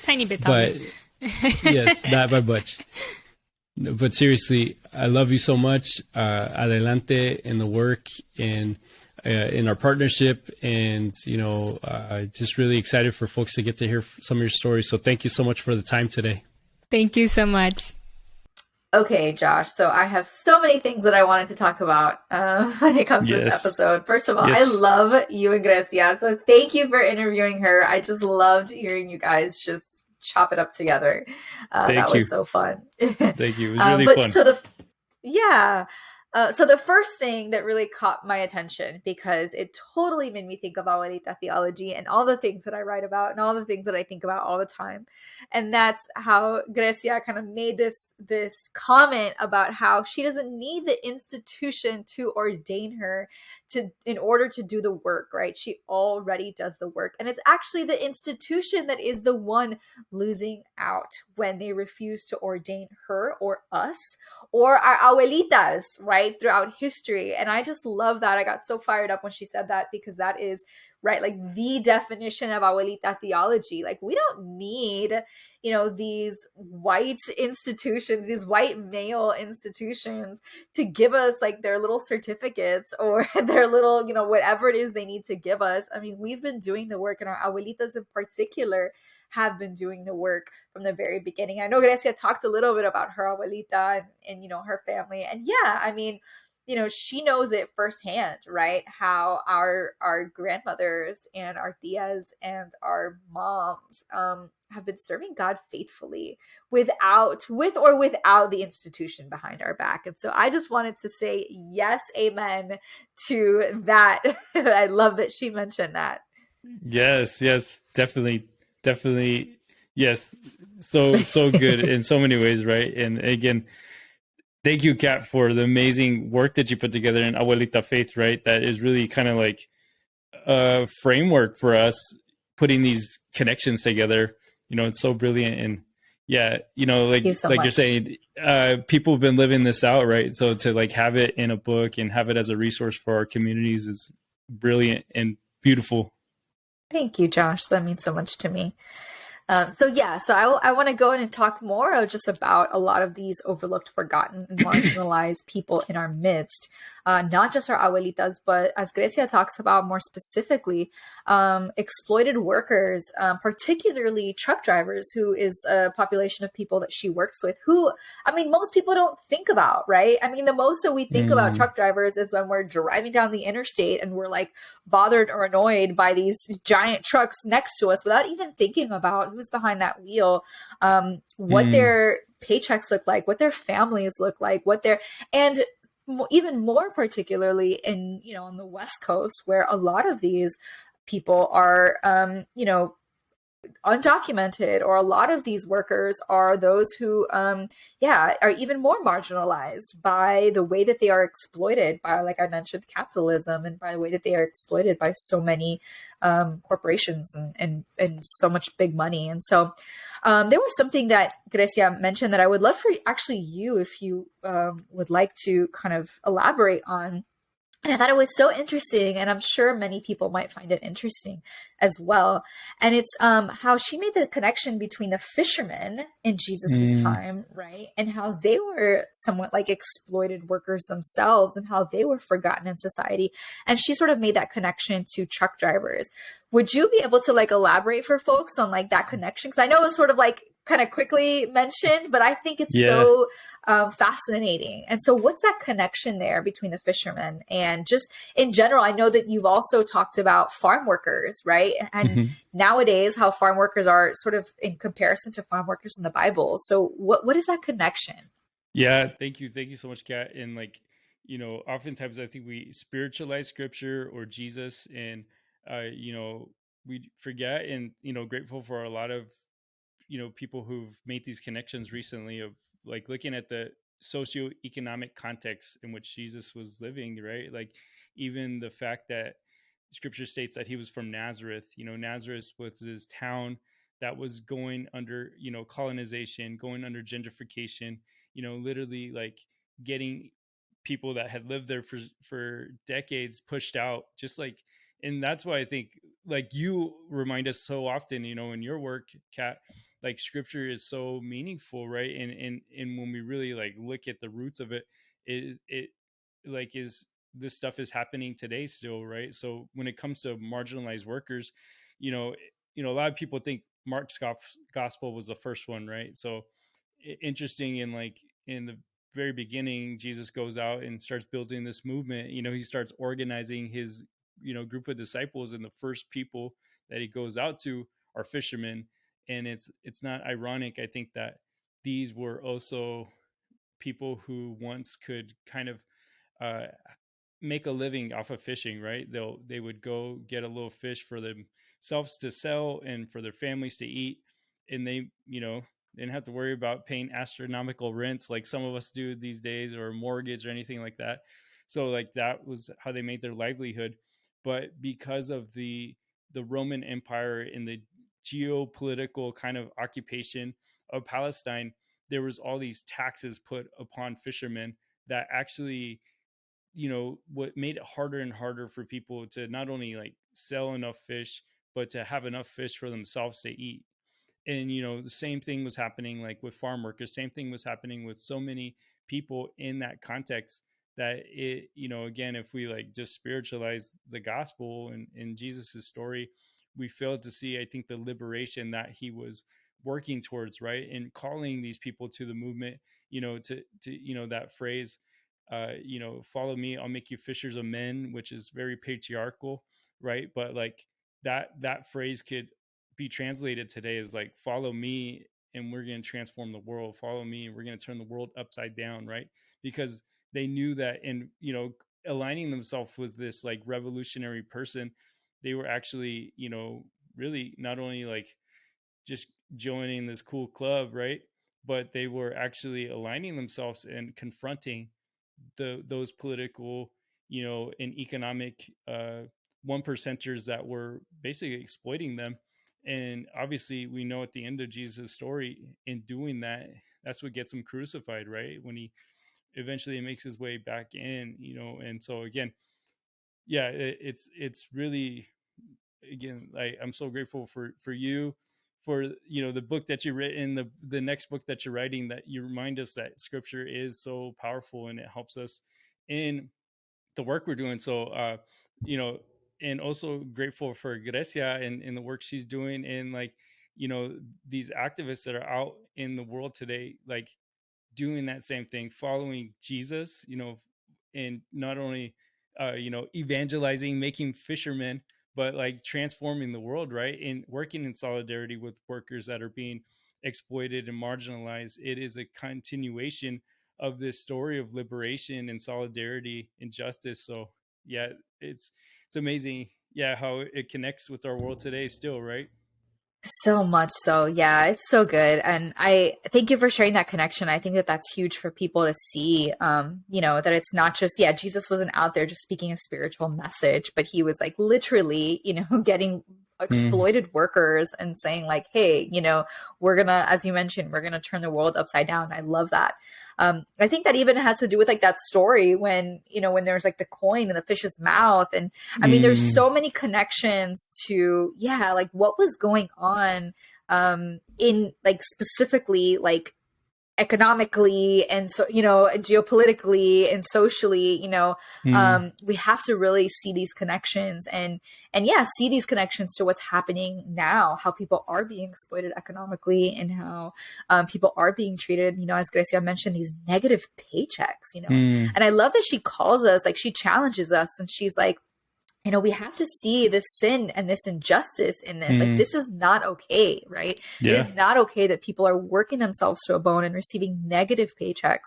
Tiny bit taller. But yes, not by much. No, but seriously, I love you so much. Adelante in the work, and in our partnership, and just really excited for folks to get to hear some of your stories. So thank you so much for the time today. Thank you so much. Okay, Josh. So I have so many things that I wanted to talk about when it comes to this episode. First of all, I love you and Grecia. So thank you for interviewing her. I just loved hearing you guys just chop it up together. That was so fun. Thank you. It was really fun. So the first thing that really caught my attention, because it totally made me think of Abuelita theology and all the things that I write about and all the things that I think about all the time. And that's how Grecia kind of made this comment about how she doesn't need the institution to ordain her in order to do the work, right? She already does the work. And it's actually the institution that is the one losing out when they refuse to ordain her or us or our abuelitas, right, throughout history. And I just love that. I got so fired up when she said that, because that is, right, like the definition of abuelita theology. Like, we don't need, these white institutions, these white male institutions to give us like their little certificates or their little, whatever it is they need to give us. I mean, we've been doing the work, and our abuelitas in particular have been doing the work from the very beginning. I know Grecia talked a little bit about her abuelita and her family. And yeah, I mean, she knows it firsthand, right? How our grandmothers and our tias and our moms have been serving God faithfully with or without the institution behind our back. And so I just wanted to say yes, amen to that. I love that she mentioned that. Yes, definitely. Yes. So good in so many ways, right? And again, thank you, Kat, for the amazing work that you put together in Abuelita Faith, right? That is really kind of like a framework for us putting these connections together. It's so brilliant. And yeah, like you're saying, people have been living this out, right? So to like have it in a book and have it as a resource for our communities is brilliant and beautiful. Thank you, Josh. That means so much to me. So I want to go in and talk more just about a lot of these overlooked, forgotten, and marginalized people in our midst. Not just our abuelitas, but as Grecia talks about more specifically, exploited workers, particularly truck drivers, who is a population of people that she works with, who, I mean, most people don't think about, right? I mean, the most that we think about truck drivers is when we're driving down the interstate and we're like bothered or annoyed by these giant trucks next to us without even thinking about who's behind that wheel, what their paychecks look like, what their families look like, and even more particularly in, on the West Coast, where a lot of these people are, undocumented, or a lot of these workers are those who, are even more marginalized by the way that they are exploited by, like I mentioned, capitalism, and by the way that they are exploited by so many corporations and so much big money. And so there was something that Grecia mentioned that I would love for you, if you would like to kind of elaborate on. And I thought it was so interesting, and I'm sure many people might find it interesting as well. And it's how she made the connection between the fishermen in Jesus's time, right? And how they were somewhat like exploited workers themselves, and how they were forgotten in society. And she sort of made that connection to truck drivers. Would you be able to like elaborate for folks on like that connection? Because I know it's sort of like kind of quickly mentioned, but I think it's so fascinating. And so what's that connection there between the fishermen and just in general? I know that you've also talked about farm workers, right? And nowadays how farm workers are sort of in comparison to farm workers in the Bible. So what is that connection? Yeah, thank you. Thank you so much, Kat. And like, oftentimes I think we spiritualize scripture or Jesus, and we forget, and grateful for a lot of people who've made these connections recently of like looking at the socioeconomic context in which Jesus was living, right? Like even the fact that scripture states that he was from Nazareth. Nazareth was this town that was going under colonization, going under gentrification, literally like getting people that had lived there for decades pushed out, just like. And that's why I think like you remind us so often, in your work, Kat, like scripture is so meaningful, right? And when we really like look at the roots of it, it like is this stuff is happening today still, right? So when it comes to marginalized workers, you know, a lot of people think Mark's gospel was the first one, right? So interesting, in like in the very beginning, Jesus goes out and starts building this movement. He starts organizing his group of disciples, and the first people that he goes out to are fishermen. And it's not ironic, I think, that these were also people who once could kind of uh, make a living off of fishing, right? They would go get a little fish for themselves to sell and for their families to eat, and they didn't have to worry about paying astronomical rents like some of us do these days, or mortgage or anything like that. So like that was how they made their livelihood. But because of the Roman Empire and the geopolitical kind of occupation of Palestine, there was all these taxes put upon fishermen that actually what made it harder and harder for people to not only like sell enough fish, but to have enough fish for themselves to eat. And the same thing was happening like with farm workers, same thing was happening with so many people in that context, that it again, if we like just spiritualize the gospel and Jesus's story, we failed to see, I think, the liberation that he was working towards, right? And calling these people to the movement, to that phrase, follow me, I'll make you fishers of men, which is very patriarchal, right? But like that phrase could be translated today as like, follow me and we're going to transform the world. Follow me and we're going to turn the world upside down, right? Because they knew that in aligning themselves with this like revolutionary person, they were actually really not only like just joining this cool club, right, but they were actually aligning themselves and confronting those political and economic one percenters that were basically exploiting them. And obviously we know at the end of Jesus' story, in doing that, that's what gets him crucified, right? When he eventually makes his way back in, and so again, yeah, it's really, again, I'm so grateful for you, for the book that you written, the next book that you're writing, that you remind us that scripture is so powerful and it helps us in the work we're doing. So and also grateful for Grecia and the work she's doing, and like these activists that are out in the world today, like doing that same thing, following Jesus, and not only evangelizing, making fishermen, but like transforming the world, right? And working in solidarity with workers that are being exploited and marginalized. It is a continuation of this story of liberation and solidarity and justice. So yeah, it's amazing, yeah, how it connects with our world today still, right? So much so. Yeah, it's so good. And I thank you for sharing that connection. I think that that's huge for people to see, that it's not just, yeah, Jesus wasn't out there just speaking a spiritual message, but he was like literally, getting exploited workers and saying like, hey, we're gonna, as you mentioned, we're gonna turn the world upside down. I love that. I think that even has to do with like that story when there's like the coin in the fish's mouth. And I mean, there's so many connections to, yeah, like what was going on, in like specifically like economically and so geopolitically and socially, we have to really see these connections and yeah, see these connections to what's happening now, how people are being exploited economically and how people are being treated, as Grecia mentioned, these negative paychecks, and I love that she calls us, like she challenges us and she's like, we have to see this sin and this injustice in this. Like, this is not okay, right? Yeah. It is not okay that people are working themselves to a bone and receiving negative paychecks,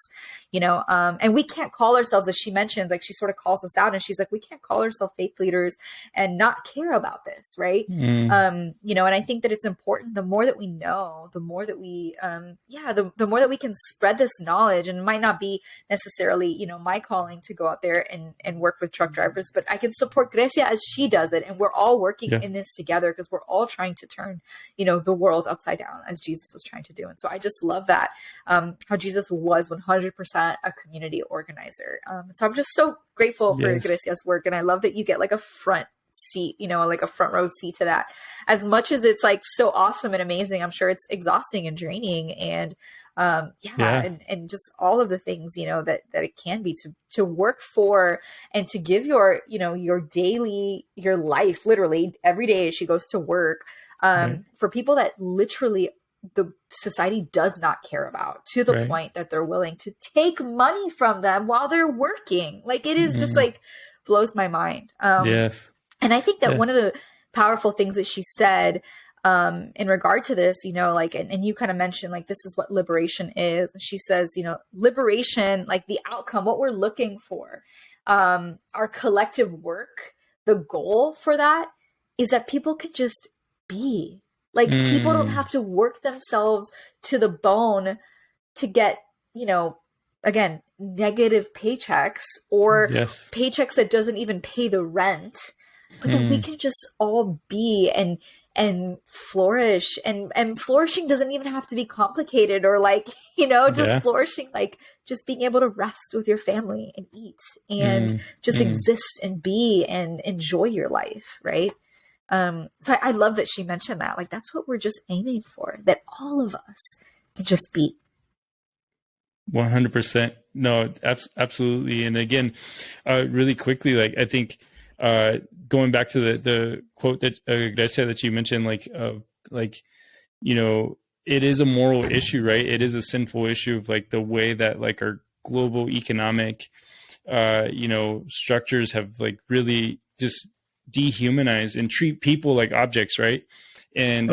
and we can't call ourselves, as she mentions, like she sort of calls us out and she's like, we can't call ourselves faith leaders and not care about this, right? And I think that it's important, the more that we know, the more that we, the more that we can spread this knowledge. And it might not be necessarily, my calling to go out there and work with truck drivers, but I can support Grecia as she does it. And we're all working in this together because we're all trying to turn, the world upside down as Jesus was trying to do. And so I just love that, how Jesus was 100% a community organizer. So I'm just so grateful for Grecia's work. And I love that you get like a front seat, like a front row seat to that. As much as it's like so awesome and amazing, I'm sure it's exhausting and draining, and and just all of the things, that it can be to work for and to give your your life, literally every day she goes to work, for people that literally the society does not care about, to the point that they're willing to take money from them while they're working. Like, it is just like blows my mind. And I think that one of the powerful things that she said, in regard to this, and you kind of mentioned, like, this is what liberation is. And she says, liberation, like the outcome, what we're looking for, our collective work, the goal for that is that people can just be. Like, people don't have to work themselves to the bone to get, again, negative paychecks or paychecks that doesn't even pay the rent, but that we can just all be and flourish, and flourishing doesn't even have to be complicated, or like, just flourishing, like just being able to rest with your family and eat and just exist and be and enjoy your life. Right. So I love that she mentioned that, like, that's what we're just aiming for, that all of us can just be. 100%. No, absolutely. And again, really quickly, like, I think, going back to the quote that Grecia that you mentioned, like, it is a moral issue, right? It is a sinful issue of like the way that like our global economic, structures have like really just dehumanize and treat people like objects, right? And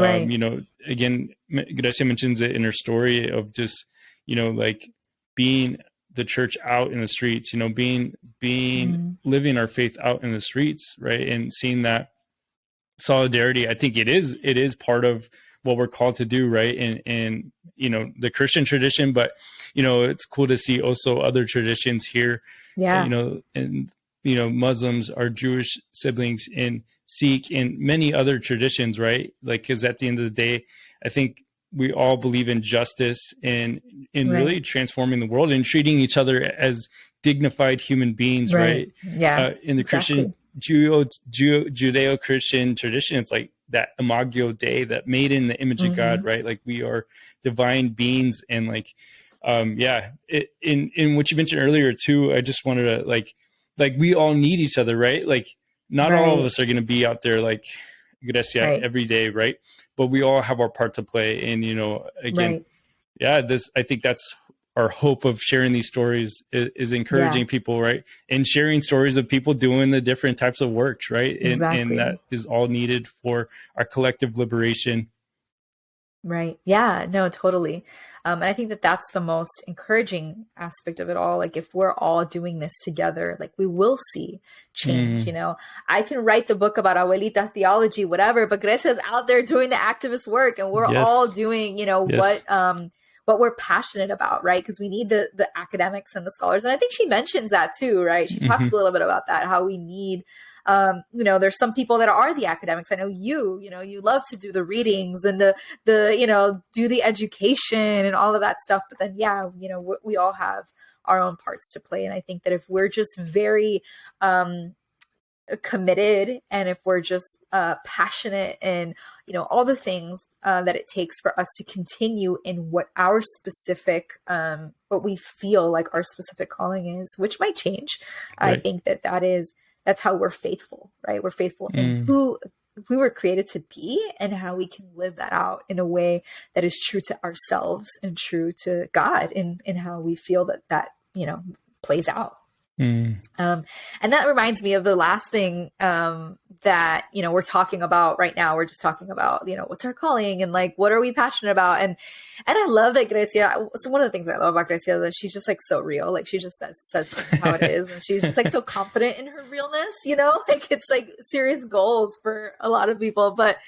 again, Grecia mentions it in her story of just like being the church out in the streets, being living our faith out in the streets, right? And seeing that solidarity, I think it is part of what we're called to do, right? And the Christian tradition, but it's cool to see also other traditions here, and Muslims, our Jewish siblings, and Sikh, and many other traditions, right? Like, because at the end of the day, I think we all believe in justice and in really transforming the world and treating each other as dignified human beings, right? Yeah. In the Christian, Judeo-Christian tradition, it's like that Imago Dei, that made in the image of God, right? Like, we are divine beings, and like, in what you mentioned earlier too, I just wanted to like we all need each other, right? Like, not all of us are going to be out there like Grecia every day, right? But we all have our part to play. And, again, I think that's our hope of sharing these stories is encouraging people, right? And sharing stories of people doing the different types of works, right? And that is all needed for our collective liberation. Right. Yeah, no, totally. And I think that that's the most encouraging aspect of it all. Like, if we're all doing this together, like, we will see change. I can write the book about abuelita theology, whatever, but Grecia's out there doing the activist work, and we're all doing, what we're passionate about, right? Because we need the academics and the scholars. And I think she mentions that too, right? She talks a little bit about that, how we need, there's some people that are the academics. I know you love to do the readings and the do the education and all of that stuff. But then, we all have our own parts to play. And I think that if we're just very committed, and if we're just passionate, and all the things that it takes for us to continue in what our specific, what we feel like our specific calling is, which might change. Right. I think that's how we're faithful, right? We're faithful in who we were created to be, and how we can live that out in a way that is true to ourselves and true to God, in how we feel that plays out. And that reminds me of the last thing that we're talking about right now. We're just talking about what's our calling, and like, what are we passionate about, and I love it, Grecia. So one of the things I love about Grecia is that she's just like so real. Like, she just says things how it is, and she's just like so confident in her realness. Like, it's like serious goals for a lot of people, but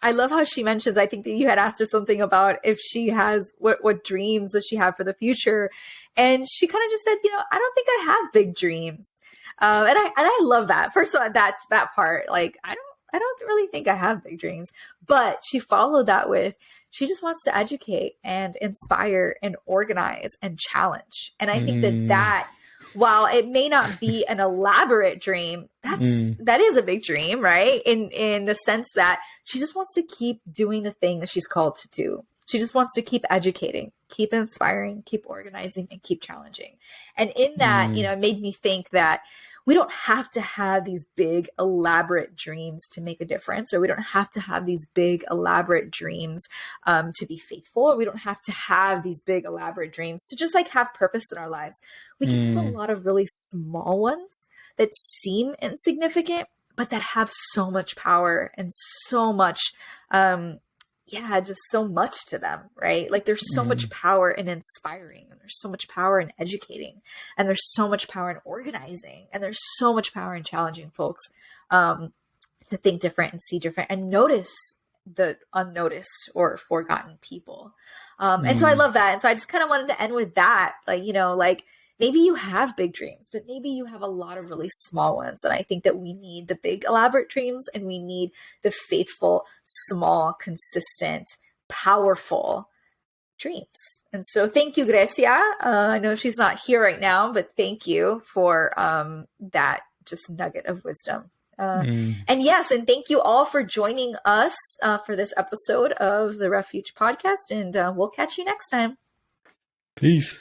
I love how she mentions, I think that you had asked her something about if she has what dreams does she have for the future. And she kind of just said, I don't think I have big dreams. And I love that. First of all, that part, like, I don't really think I have big dreams, but she followed that with, she just wants to educate and inspire and organize and challenge. And I think that while it may not be an elaborate dream, that is a big dream, right? In the sense that she just wants to keep doing the thing that she's called to do. She just wants to keep educating, keep inspiring, keep organizing, and keep challenging. And in that, it made me think that we don't have to have these big, elaborate dreams to make a difference, or we don't have to have these big, elaborate dreams to be faithful, or we don't have to have these big, elaborate dreams to just like have purpose in our lives. We can have a lot of really small ones that seem insignificant, but that have so much power and so much, just so much to them, right? Like there's so much power in inspiring, and there's so much power in educating, and there's so much power in organizing, and there's so much power in challenging folks to think different and see different and notice the unnoticed or forgotten people. And so I love that. And so I just kind of wanted to end with that, like maybe you have big dreams, but maybe you have a lot of really small ones. And I think that we need the big elaborate dreams, and we need the faithful, small, consistent, powerful dreams. And so thank you, Grecia. I know she's not here right now, but thank you for that just nugget of wisdom. And yes, and thank you all for joining us for this episode of the Refuge Podcast. And we'll catch you next time. Peace.